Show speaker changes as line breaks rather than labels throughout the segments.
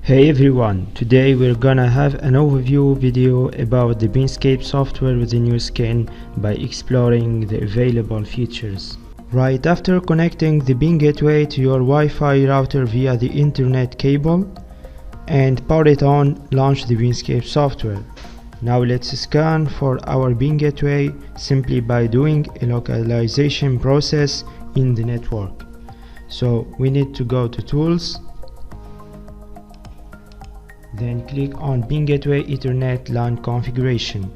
Hey everyone, today we're gonna have an overview video about the BeanScape software with the new skin by exploring the available features. Right after connecting the Bean gateway to your Wi-Fi router via the internet cable and power it on, launch the BeanScape software. Now let's scan for our Bean gateway simply by doing a localization process in the network. So we need to go to Tools, then click on Bean Gateway Ethernet LAN Configuration.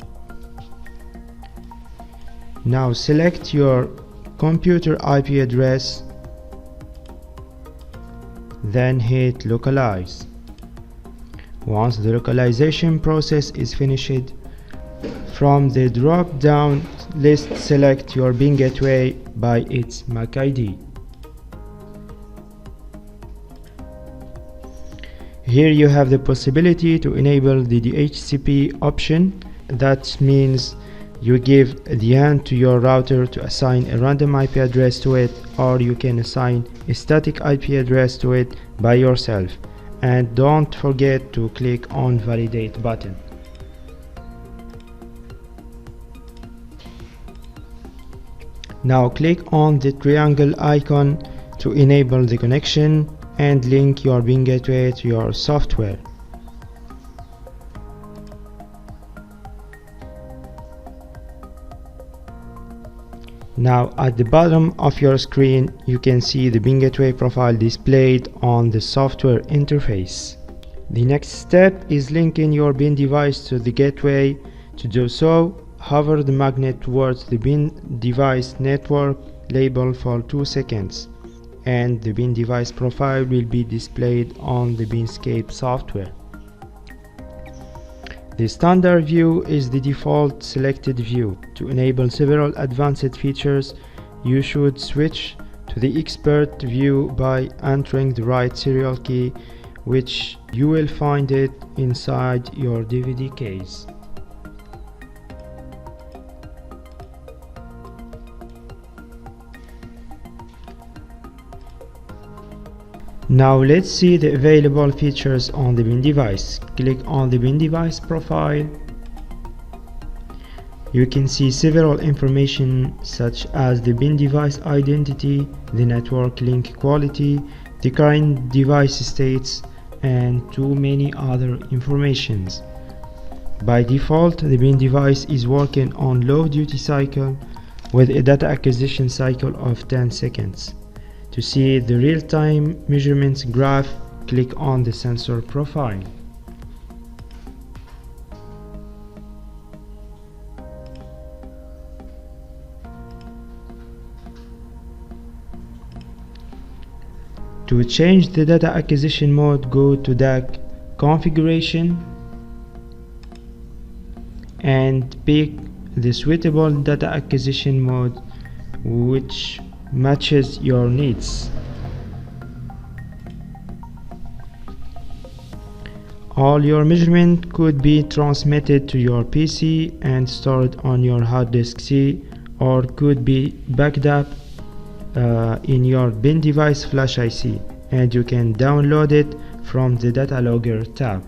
Now select your computer IP address, then hit Localize. Once the localization process is finished, from the drop-down list select your Bean Gateway by its MAC ID. Here you have the possibility to enable the Dhcp option. That means you give the hand to your router to assign a random IP address to it, or you can assign a static IP address to it by yourself. And don't forget to click on Validate button. Now click on the triangle icon to enable the connection and link your Bean gateway to your software. Now at the bottom of your screen you can see the Bean gateway profile displayed on the software interface. The next step is linking your Bean device to the gateway. To do so, hover the magnet towards the Bean device network label for 2 seconds. And the Bean device profile will be displayed on the BeanScape software. The standard view is the default selected view. To enable several advanced features, you should switch to the expert view by entering the right serial key, which you will find it inside your DVD case. Now let's see the available features on the Bean device. Click on the Bean device profile. You can see several information such as the Bean device identity, the network link quality, the current device states, and too many other informations. By default, the Bean device is working on low duty cycle with a data acquisition cycle of 10 seconds. To see the real-time measurements graph, click on the sensor profile. To change the data acquisition mode, go to DAC configuration and pick the suitable data acquisition mode which matches your needs. All your measurement could be transmitted to your PC and stored on your hard disk C, or could be backed up in your Bean device flash IC, and you can download it from the data logger tab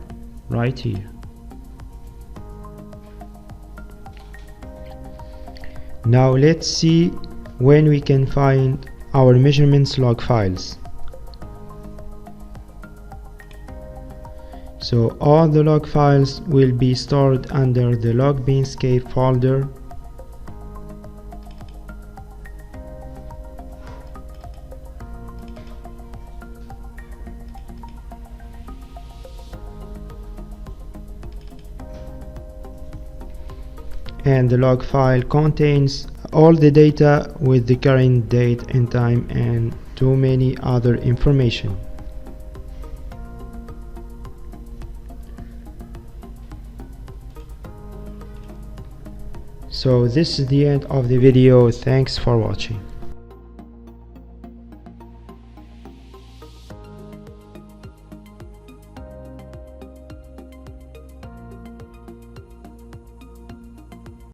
right here. Now let's see when we can find our measurements log files. So all the log files will be stored under the log BeanScape folder. And the log file contains all the data with the current date and time and too many other information. So this is the end of the video. Thanks for watching.